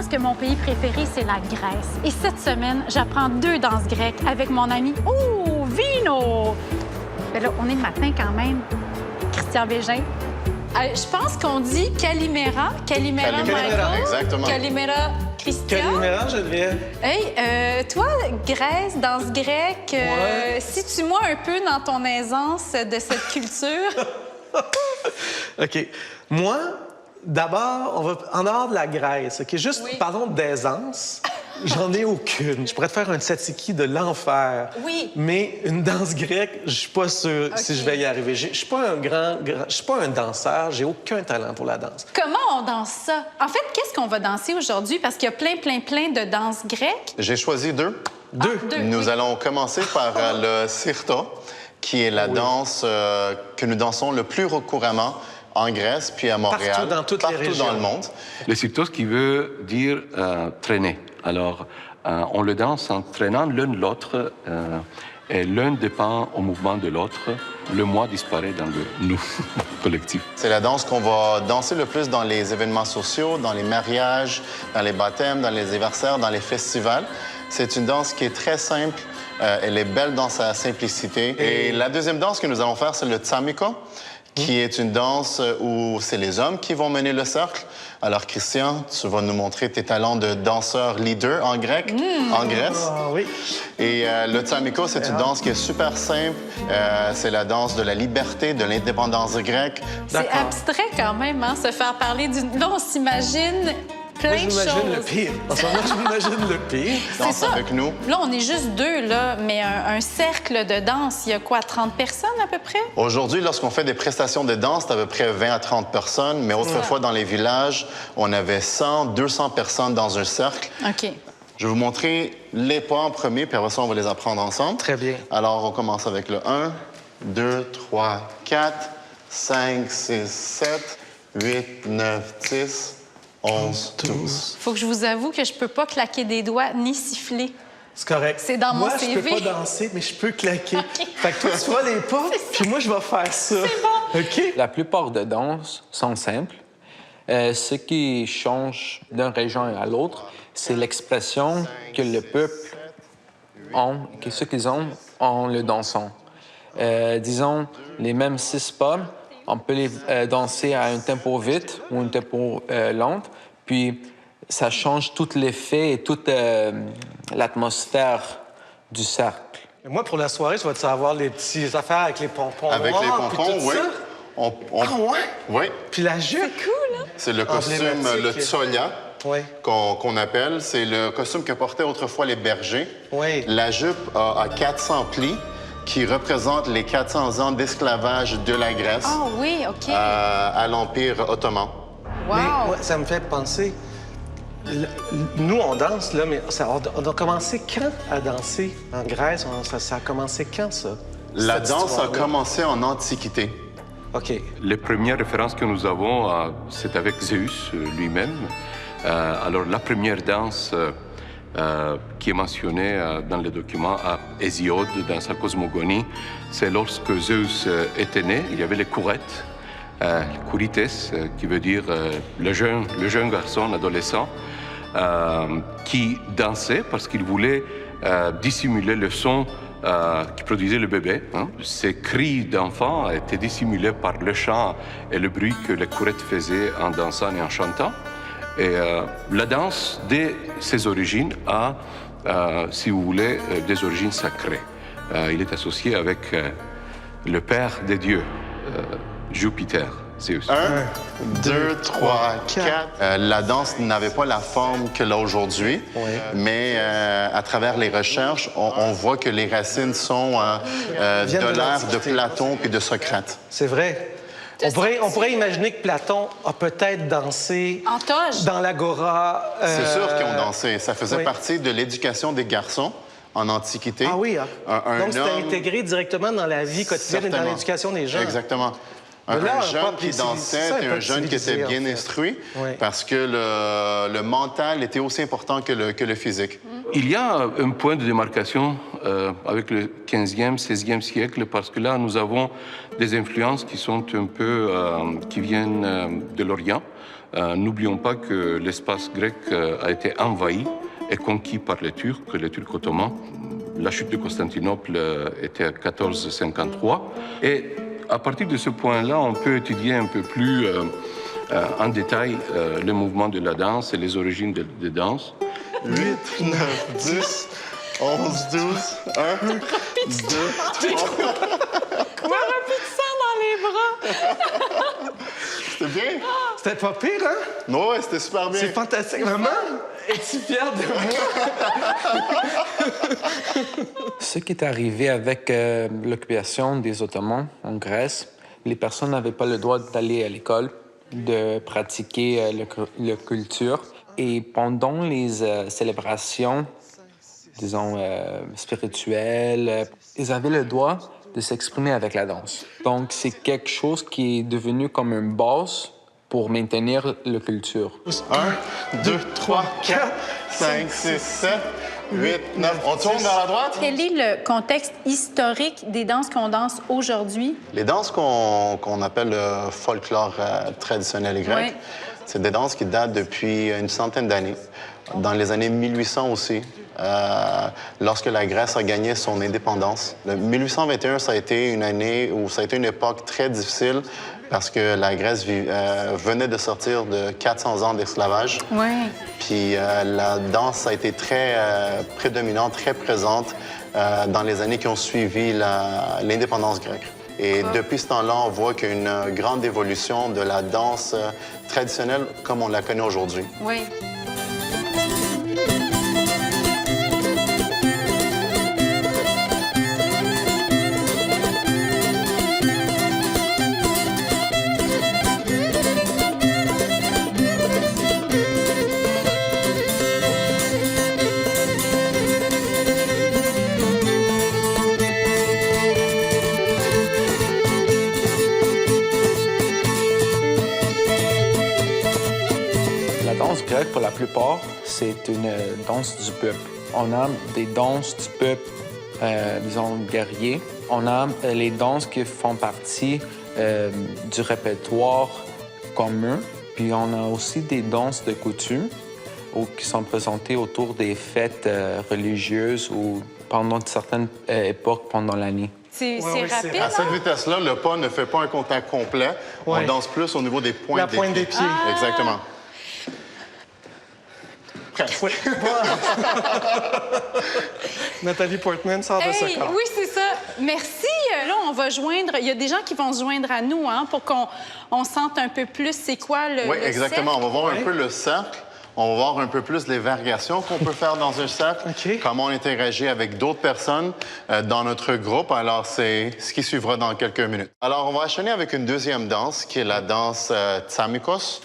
que mon pays préféré, c'est la Grèce. Et cette semaine, j'apprends 2 danses grecques avec mon ami Vino. Ben là, on est le matin quand même. Christian Bégin. Je pense qu'on dit Calimera. Calimera, Michael. Exactement. Calimera, Christian. Calimera, Geneviève. Hey, toi, Grèce, danse grecque, situe-moi un peu dans ton aisance de cette culture. OK. Moi, d'abord, on va en dehors de la Grèce, OK? Juste, parlons d'aisance. J'en ai aucune. Je pourrais te faire un tzatziki de l'enfer. Oui. Mais une danse grecque, je suis pas sûr si je vais y arriver. Je suis pas je suis pas un danseur. J'ai aucun talent pour la danse. Comment on danse ça? En fait, qu'est-ce qu'on va danser aujourd'hui? Parce qu'il y a plein de danses grecques. J'ai choisi 2. Deux. Nous allons commencer par le sirta, qui est la danse que nous dansons le plus couramment en Grèce, puis à Montréal. Partout dans toutes les régions. Dans le monde. Le sirtos qui veut dire traîner. Alors, on le danse en traînant l'un l'autre et l'un dépend au mouvement de l'autre. Le moi disparaît dans le nous collectif. C'est la danse qu'on va danser le plus dans les événements sociaux, dans les mariages, dans les baptêmes, dans les anniversaires, dans les festivals. C'est une danse qui est très simple. Elle est belle dans sa simplicité. Et la deuxième danse que nous allons faire, c'est le tsamiko, qui est une danse où c'est les hommes qui vont mener le cercle. Alors, Christian, tu vas nous montrer tes talents de danseur leader en grec, en Grèce. Ah oui. Et le tsamiko, c'est une danse qui est super simple. C'est la danse de la liberté, de l'indépendance grecque. C'est abstrait quand même, hein, se faire parler d'une... Là, on s'imagine plein de choses. J'imagine le pire. En ce moment, j'imagine le pire. Danse avec nous. Là, on est juste 2, là, mais un cercle de danse, il y a quoi, 30 personnes à peu près? Aujourd'hui, lorsqu'on fait des prestations de danse, c'est à peu près 20 à 30 personnes. Mais autrefois, dans les villages, on avait 100, 200 personnes dans un cercle. OK. Je vais vous montrer les pas en premier, puis après ça, on va les apprendre ensemble. Très bien. Alors, on commence avec le 1, 2, 3, 4, 5, 6, 7, 8, 9, 10, 11, 12. Faut que je vous avoue que je peux pas claquer des doigts ni siffler. C'est correct. C'est dans mon Moi, CV. je peux pas danser, mais je peux claquer. Fait que toi, tu feras les pas, puis moi, je vais faire ça. C'est bon. OK? La plupart des danses sont simples. Ce qui change d'une région à l'autre, c'est l'expression que le peuple a, que ce qu'ils ont en le dansant. Disons, les mêmes 6 pas, on peut les danser à un tempo vite ou un tempo lent, puis ça change tout l'effet et toute l'atmosphère du cercle. Et moi, pour la soirée, je vais te savoir les petites affaires avec les pompons Avec noirs, les puis pompons, tout oui. ça. Ah ouais? Oui. Puis la jupe. Cool, hein? C'est le costume, Emblématique. le tsolia, Oui. qu'on appelle. C'est le costume que portaient autrefois les bergers. Oui. La jupe a 400 plis qui représentent les 400 ans d'esclavage de la Grèce Ah oui, OK. à l'Empire ottoman. Wow. Mais moi, ça me fait penser... Nous, on danse, là, mais on a commencé quand à danser en Grèce? Ça a commencé quand, ça? La Cette danse a histoire-là? commencé en Antiquité. OK. Les premières références que nous avons, c'est avec Zeus lui-même. Alors, la première danse qui est mentionnée dans le document à Hésiode, dans sa cosmogonie, c'est lorsque Zeus était né, il y avait les courettes, les kourites, qui veut dire le jeune garçon, adolescent, qui dansait parce qu'il voulait dissimuler le son qui produisait le bébé. Hein. Ces cris d'enfants étaient dissimulés par le chant et le bruit que les courettes faisaient en dansant et en chantant. Et la danse, dès ses origines, a, si vous voulez, des origines sacrées. Il est associé avec le père des dieux, Jupiter, Zeus. 1, 2, 3, 4. La danse n'avait pas la forme qu'elle a aujourd'hui, mais à travers les recherches, on voit que les racines sont de l'ère de Platon puis de Socrate. C'est vrai. On pourrait imaginer que Platon a peut-être dansé En toge. dans l'agora. C'est sûr qu'ils ont dansé. Ça faisait oui. partie de l'éducation des garçons en Antiquité. Ah oui, hein? Donc, c'était homme- intégré directement dans la vie quotidienne et dans Certainement. l'éducation des gens. Exactement. Mais là, Un pas jeune qui civilisé. dansait Ça, était pas un jeune qui était civilisé, bien en fait. instruit Oui. parce que le mental était aussi important que le physique. Il y a un point de démarcation avec le 15e, 16e siècle, parce que là, nous avons des influences qui sont un peu, qui viennent de l'Orient. N'oublions pas que l'espace grec a été envahi et conquis par les Turcs ottomans. La chute de Constantinople était en 1453. Et à partir de ce point-là, on peut étudier un peu plus en détail le mouvement de la danse et les origines des danses. 8, 9, 10, 11, 12, 1, 2, 3. Moi, un peu de sang dans les bras. C'était bien? C'était pas pire, hein? Non, ouais, c'était super bien. C'est fantastique. Maman, es-tu fière de moi? Ce qui est arrivé avec l'occupation des Ottomans en Grèce, les personnes n'avaient pas le droit d'aller à l'école, de pratiquer la culture. Et pendant les célébrations, disons, spirituelles, ils avaient le droit de s'exprimer avec la danse. Donc, c'est quelque chose qui est devenu comme une base pour maintenir la culture. 1, 2, 3, 4, 5, 6, 7, 8, 9. On tourne vers la droite? Quel est le contexte historique des danses qu'on danse aujourd'hui? Les danses qu'on appelle le folklore traditionnel grec, Oui. c'est des danses qui datent depuis une centaine d'années. Dans les années 1800 aussi, lorsque la Grèce a gagné son indépendance. Le 1821, ça a été une année où ça a été une époque très difficile parce que la Grèce venait de sortir de 400 ans d'esclavage. Oui. Puis la danse a été très prédominante, très présente dans les années qui ont suivi l'indépendance grecque. Et depuis ce temps-là, on voit qu'il y a une grande évolution de la danse traditionnelle comme on la connaît aujourd'hui. Oui. La danse grecque, pour la plupart, c'est une danse du peuple. On a des danses du peuple, disons, guerrier. On a les danses qui font partie du répertoire commun. Puis on a aussi des danses de coutume qui sont présentées autour des fêtes religieuses ou pendant certaines époques pendant l'année. C'est oui, rapide, À cette hein? vitesse-là, le pas ne fait pas un contact complet. Ouais. On danse plus au niveau des pointes La pointe des pieds. Exactement. Oui. Nathalie Portman sort de ce Hey, corps. oui, c'est ça. Merci. Là, on va joindre... Il y a des gens qui vont se joindre à nous, hein, pour qu'on sente un peu plus c'est quoi le Oui, exactement. cercle. On va voir un peu le cercle. On va voir un peu plus les variations qu'on peut faire dans un cercle, OK. comment on interagit avec d'autres personnes dans notre groupe. Alors, c'est ce qui suivra dans quelques minutes. Alors, on va enchaîner avec une deuxième danse, qui est la danse Tsamikos.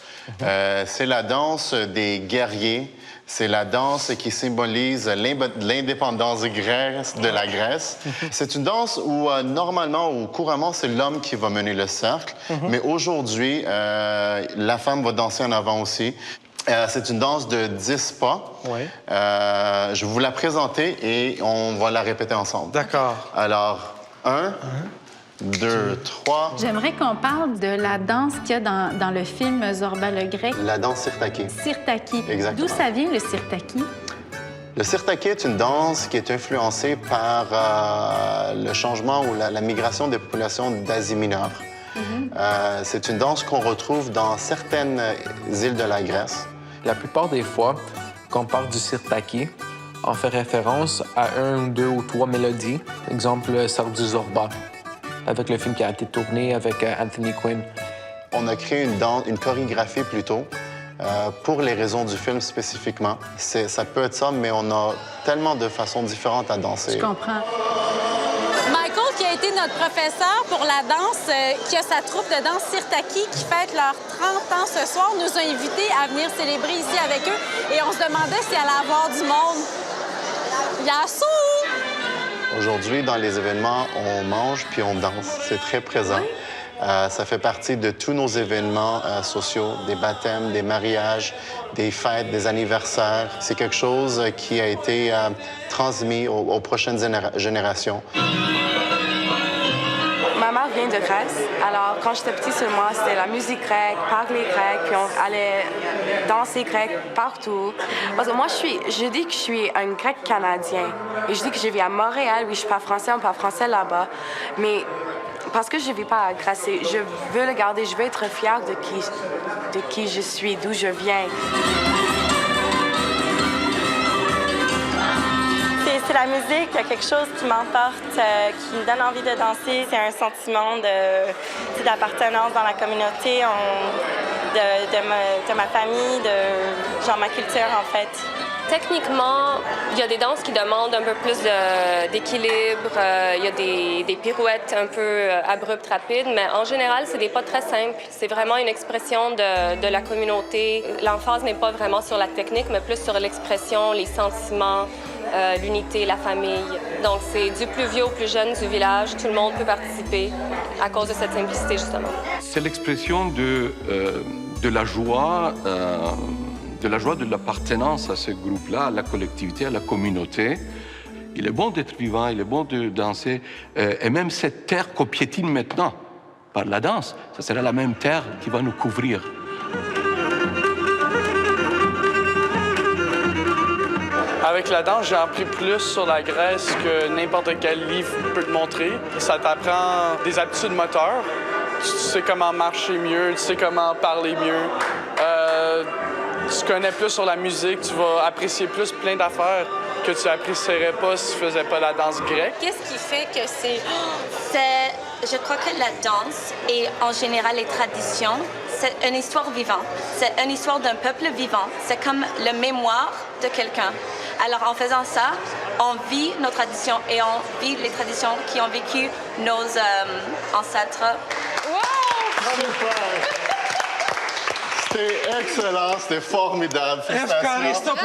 C'est la danse des guerriers. C'est la danse qui symbolise l'indépendance de la Grèce. C'est une danse où, normalement ou couramment, c'est l'homme qui va mener le cercle. Mais aujourd'hui, la femme va danser en avant aussi. C'est une danse de 10 pas. Oui. Je vais vous la présenter et on va la répéter ensemble. D'accord. Alors, 1, 2, 3. J'aimerais qu'on parle de la danse qu'il y a dans le film Zorba le Grec. La danse sirtaki. Sirtaki. Exactement. D'où ça vient, le sirtaki? Le sirtaki est une danse qui est influencée par le changement ou la migration des populations d'Asie mineure. C'est une danse qu'on retrouve dans certaines îles de la Grèce. La plupart des fois, quand on parle du sirtaki, on fait référence à 1, 2 ou 3 mélodies. Exemple, Sar du Zorba, avec le film qui a été tourné avec Anthony Quinn. On a créé une chorégraphie plutôt, pour les raisons du film spécifiquement. Ça peut être ça, mais on a tellement de façons différentes à danser. Je comprends. Michael, qui a été notre professeur pour la danse, qui a sa troupe de danse Sirtaki, qui fête leurs 30 ans ce soir, nous a invités à venir célébrer ici avec eux. Et on se demandait s'il allait y avoir du monde. Yassou! Aujourd'hui, dans les événements, on mange puis on danse. C'est très présent. Ça fait partie de tous nos événements sociaux, des baptêmes, des mariages, des fêtes, des anniversaires. C'est quelque chose qui a été transmis aux prochaines générations. Ma mère vient de Grèce. Alors, quand j'étais petite seulement, c'était la musique grecque, parler grec, puis on allait danser grec partout. Parce que moi, je dis que je suis un grec canadien. Et je dis que je vis à Montréal. Oui, je parle français, on parle français là-bas. Mais parce que je ne vis pas à Grèce, je veux le garder, je veux être fière de qui je suis, d'où je viens. C'est la musique, il y a quelque chose qui m'emporte, qui me donne envie de danser. C'est un sentiment d'appartenance dans la communauté, de ma famille, de genre ma culture en fait. Techniquement, il y a des danses qui demandent un peu plus d'équilibre. Il y a des pirouettes un peu abruptes, rapides, mais en général, c'est des pas très simples. C'est vraiment une expression de la communauté. L'emphase n'est pas vraiment sur la technique, mais plus sur l'expression, les sentiments, l'unité, la famille. Donc, c'est du plus vieux au plus jeune du village. Tout le monde peut participer à cause de cette simplicité, justement. C'est l'expression de la joie, de l'appartenance à ce groupe-là, à la collectivité, à la communauté. Il est bon d'être vivant, il est bon de danser. Et même cette terre qu'on piétine maintenant par la danse, ça sera la même terre qui va nous couvrir. Avec la danse, j'ai appris plus sur la Grèce que n'importe quel livre peut te montrer. Ça t'apprend des habitudes moteurs. Tu sais comment marcher mieux, tu sais comment parler mieux. Tu connais plus sur la musique, tu vas apprécier plus plein d'affaires que tu apprécierais pas si tu faisais pas la danse grecque. Qu'est-ce qui fait que je crois que la danse et en général les traditions, c'est une histoire vivante. C'est une histoire d'un peuple vivant. C'est comme la mémoire de quelqu'un. Alors en faisant ça, on vit nos traditions et on vit les traditions qui ont vécu nos ancêtres. C'était excellent, c'était formidable. Félicitations.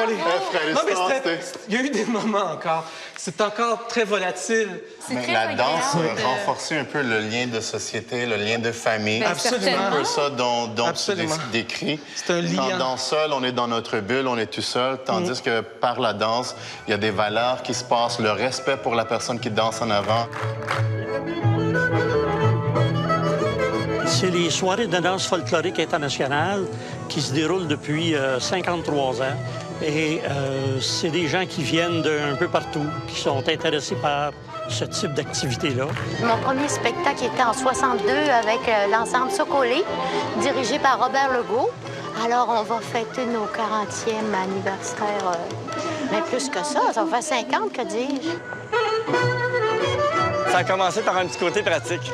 Il y a eu des moments encore. C'est encore très volatile. Mais la danse a renforcé un peu le lien de société, le lien de famille. Absolument. C'est un peu ça dont tu décris. C'est un lien. Quand on danse seul, on est dans notre bulle, on est tout seul. Tandis que par la danse, il y a des valeurs qui se passent, le respect pour la personne qui danse en avant. C'est les soirées de danse folklorique internationale qui se déroulent depuis 53 ans. Et c'est des gens qui viennent d'un peu partout, qui sont intéressés par ce type d'activité-là. Mon premier spectacle était en 62 avec l'ensemble Sokolé, dirigé par Robert Legault. Alors, on va fêter nos 40e anniversaire, mais plus que ça va faire 50, que dis-je. Ça a commencé par un petit côté pratique.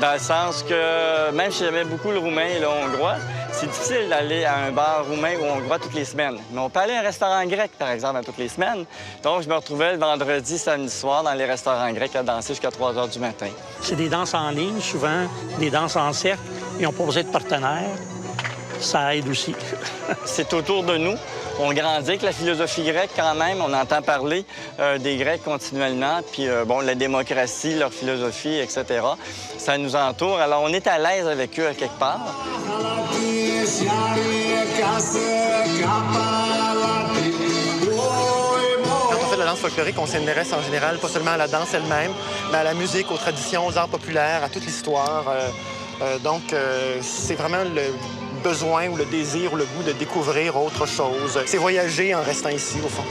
Dans le sens que même si j'aimais beaucoup le roumain et le hongrois, c'est difficile d'aller à un bar roumain ou hongrois toutes les semaines. Mais on peut aller à un restaurant grec, par exemple, toutes les semaines. Donc, je me retrouvais le vendredi, samedi soir dans les restaurants grecs à danser jusqu'à 3 heures du matin. C'est des danses en ligne, souvent, des danses en cercle. Ils n'ont pas besoin de partenaires. Ça aide aussi. C'est autour de nous. On grandit avec la philosophie grecque quand même. On entend parler des Grecs continuellement. Puis, bon, la démocratie, leur philosophie, etc. Ça nous entoure. Alors, on est à l'aise avec eux à quelque part. Quand on fait de la danse folklorique, on s'intéresse en général pas seulement à la danse elle-même, mais à la musique, aux traditions, aux arts populaires, à toute l'histoire. Donc, c'est vraiment le besoin ou le désir ou le goût de découvrir autre chose. C'est voyager en restant ici, au fond.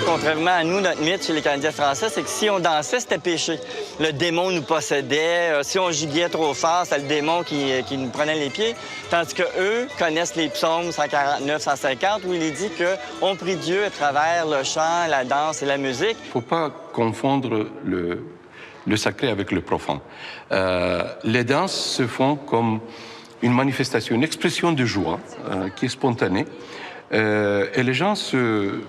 Contrairement à nous, notre mythe chez les Canadiens français, c'est que si on dansait, c'était péché. Le démon nous possédait. Si on giguait trop fort, c'était le démon qui nous prenait les pieds. Tandis qu'eux connaissent les psaumes 149, 150, où il est dit qu'on prie Dieu à travers le chant, la danse et la musique. Il ne faut pas confondre le sacré avec le profane. Les danses se font comme une manifestation, une expression de joie qui est spontanée. Et les gens se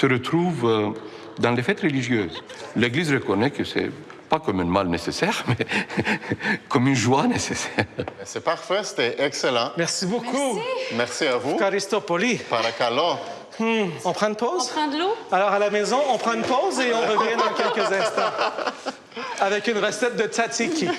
retrouvent dans les fêtes religieuses. L'Église reconnaît que c'est pas comme un mal nécessaire, mais comme une joie nécessaire. C'est parfait, c'était excellent. Merci beaucoup. Merci à vous. Karistopoli. Parakalo. On prend une pause? On prend de l'eau? Alors, à la maison, on prend une pause et on revient dans quelques instants. Avec une recette de tzatziki.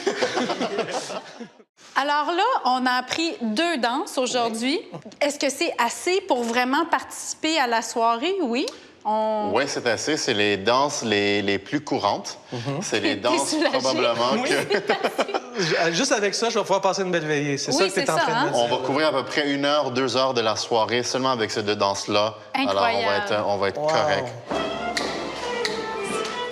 Alors là, on a appris 2 danses aujourd'hui. Est-ce que c'est assez pour vraiment participer à la soirée? Oui. Oui, c'est assez. C'est les danses les plus courantes. C'est les danses probablement que... Juste avec ça, je vais pouvoir passer une belle veillée. C'est ça que tu es en train de me dire. On va couvrir à peu près 1 heure, 2 heures de la soirée seulement avec ces 2 danses-là. Incroyable. Alors, on va être correct.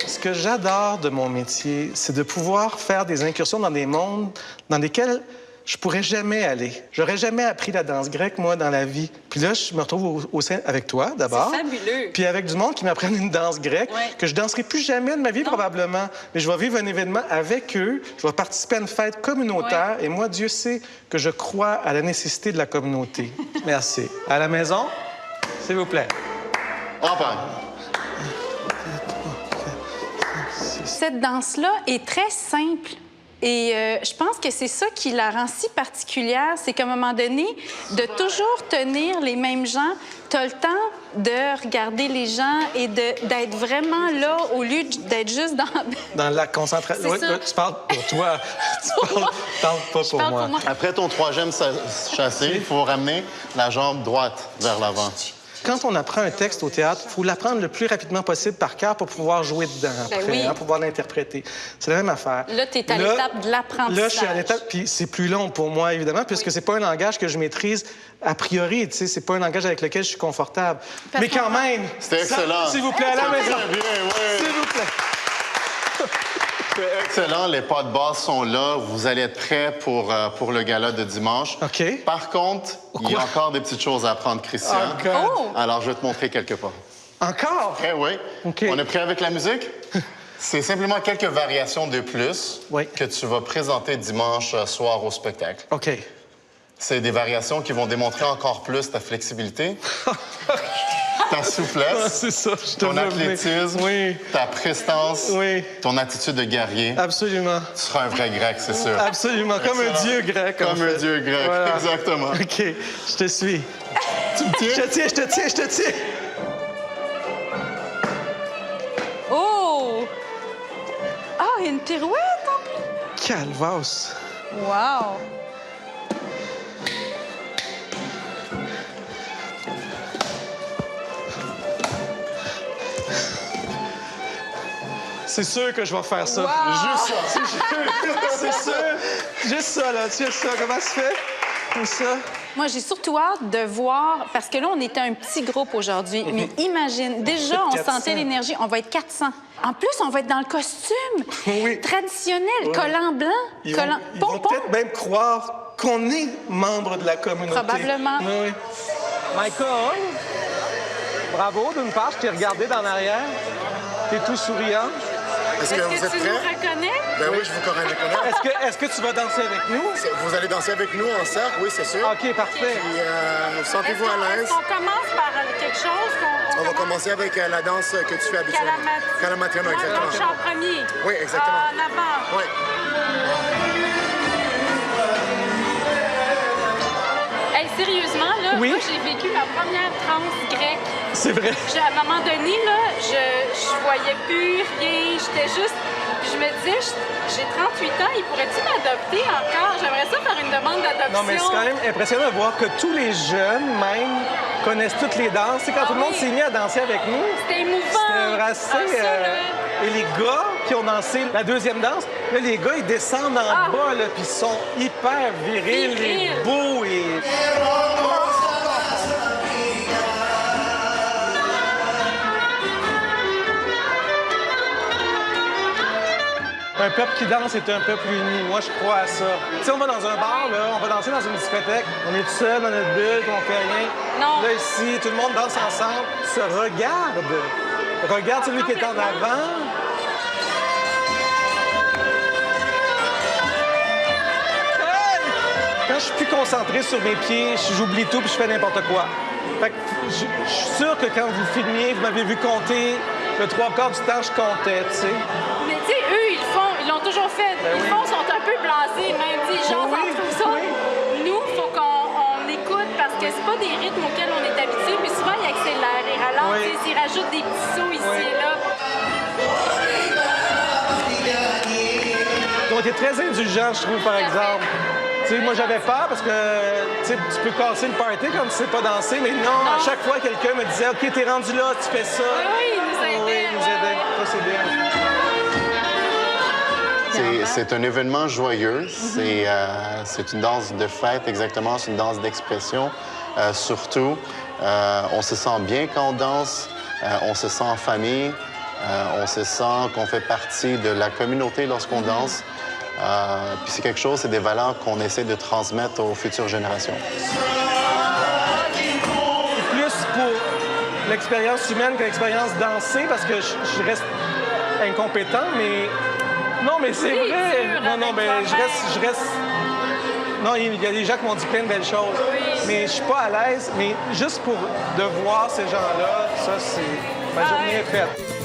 Ce que j'adore de mon métier, c'est de pouvoir faire des incursions dans des mondes dans lesquels je pourrais jamais aller. J'aurais jamais appris la danse grecque, moi, dans la vie. Puis là, je me retrouve au sein avec toi, d'abord. C'est fabuleux. Puis avec du monde qui m'apprennent une danse grecque que je danserai plus jamais de ma vie, probablement. Mais je vais vivre un événement avec eux. Je vais participer à une fête communautaire. Et moi, Dieu sait que je crois à la nécessité de la communauté. Merci. À la maison, s'il vous plaît. Enfin. Cette danse-là est très simple. Et je pense que c'est ça qui la rend si particulière, c'est qu'à un moment donné, de toujours tenir les mêmes gens, tu as le temps de regarder les gens et d'être vraiment là au lieu d'être juste dans la concentration. Oui, tu parles pour toi. Tu parles pas pour moi. Après ton 3e chassé, il faut ramener la jambe droite vers l'avant. Quand on apprend un texte au théâtre, il faut l'apprendre le plus rapidement possible par cœur pour pouvoir jouer dedans après, pour pouvoir l'interpréter. C'est la même affaire. Là, tu es à l'étape de l'apprentissage. Là, je suis à l'étape, puis c'est plus long pour moi, évidemment, puisque c'est pas un langage que je maîtrise a priori, tu sais, c'est pas un langage avec lequel je suis confortable. Mais quand même... C'était excellent. S'il vous plaît, à la maison. Bien, s'il vous plaît. C'est excellent. Les pas de base sont là. Vous allez être prêts pour le gala de dimanche. OK. Par contre, il y a encore des petites choses à apprendre, Christian. Alors, je vais te montrer quelques pas. Encore? Oui. Okay. On est prêt avec la musique? C'est simplement quelques variations de plus que tu vas présenter dimanche soir au spectacle. OK. C'est des variations qui vont démontrer encore plus ta flexibilité. Ta souplesse, c'est ça, ton athlétisme, ta prestance, ton attitude de guerrier. Absolument. Tu seras un vrai grec, c'est sûr. Absolument, comme un dieu grec. Comme un dieu grec, exactement. OK, je te suis. Tu me tiens? Je te tiens. Oh! Ah, il y a une pirouette en plus. Calvasse. Wow! C'est sûr que je vais faire ça. Wow! Juste ça. C'est sûr. Juste ça, là. Tu sais ça. Comment ça se fait? Comme ça. Moi, j'ai surtout hâte de voir, parce que là, on était un petit groupe aujourd'hui, mais imagine, déjà, on sentait l'énergie. On va être 400. En plus, on va être dans le costume traditionnel, collant blanc, Ils vont peut-être même croire qu'on est membre de la communauté. Probablement. Oui. Michael, bravo d'une part. Je t'ai regardé dans l'arrière. T'es tout souriant. Est-ce que vous êtes prêts? Nous reconnais? Ben oui, je vous reconnais. Est-ce que tu vas danser avec nous? Vous allez danser avec nous en cercle, oui, c'est sûr. OK, parfait. Puis, sentez-vous à l'aise. On commence par quelque chose On va commencer avec la danse que tu fais habituellement. Kalamatriana, exactement. Donc, je suis en premier. Oui, exactement. En avant. Oui. Hey, sérieusement, là, moi, j'ai vécu ma première transe grecque. C'est vrai. À un moment donné, là, je voyais plus rien. J'étais juste... Puis je me disais, j'ai 38 ans, il pourrait-tu m'adopter encore? J'aimerais ça faire une demande d'adoption. Non, mais c'est quand même impressionnant de voir que tous les jeunes, même, connaissent toutes les danses. C'est quand tout le monde s'est mis à danser avec nous. C'était émouvant. C'était assez... Et les gars qui ont dansé la deuxième danse, là, les gars, ils descendent en bas, là, puis ils sont hyper virils et beaux et... Un peuple qui danse est un peuple uni. Moi, je crois à ça. Si on va dans un bar, là, on va danser dans une discothèque, on est tout seul dans notre bulle, on fait rien. Non. Là, ici, tout le monde danse ensemble, se regarde. Regarde celui qui est en avant. Hey! Quand je suis plus concentré sur mes pieds, j'oublie tout puis je fais n'importe quoi. Fait que je suis sûr que quand vous filmiez, vous m'avez vu compter, le 3/4 du temps, je comptais, tu sais. Mais tu sais, eux, ils l'ont toujours fait. Ils sont un peu blasés, même si genre entre ça. Nous, il faut qu'on écoute parce que c'est pas des rythmes auxquels on est habitué, puis souvent, ils accélèrent. rajoute des petits sauts ici et là. Ils ont été très indulgents, je trouve, par exemple. Tu sais, moi, j'avais peur parce que tu peux casser le party quand tu sais pas danser, mais non, à chaque fois, quelqu'un me disait « OK, t'es rendu là, tu fais ça. » Oui, ils nous aidaient. Ils nous aidaient. Ça, c'est bien. C'est un événement joyeux. C'est une danse de fête, exactement. C'est une danse d'expression. Surtout, on se sent bien quand on danse. On se sent en famille. On se sent qu'on fait partie de la communauté lorsqu'on danse. Puis c'est quelque chose, c'est des valeurs qu'on essaie de transmettre aux futures générations. Plus pour l'expérience humaine que l'expérience dansée, parce que je reste incompétent, mais... Non, mais c'est vrai! Non, ben je reste... Non, il y a des gens qui m'ont dit plein de belles choses. Mais je suis pas à l'aise. Mais juste pour de voir ces gens-là, ça, c'est... Ma journée est faite.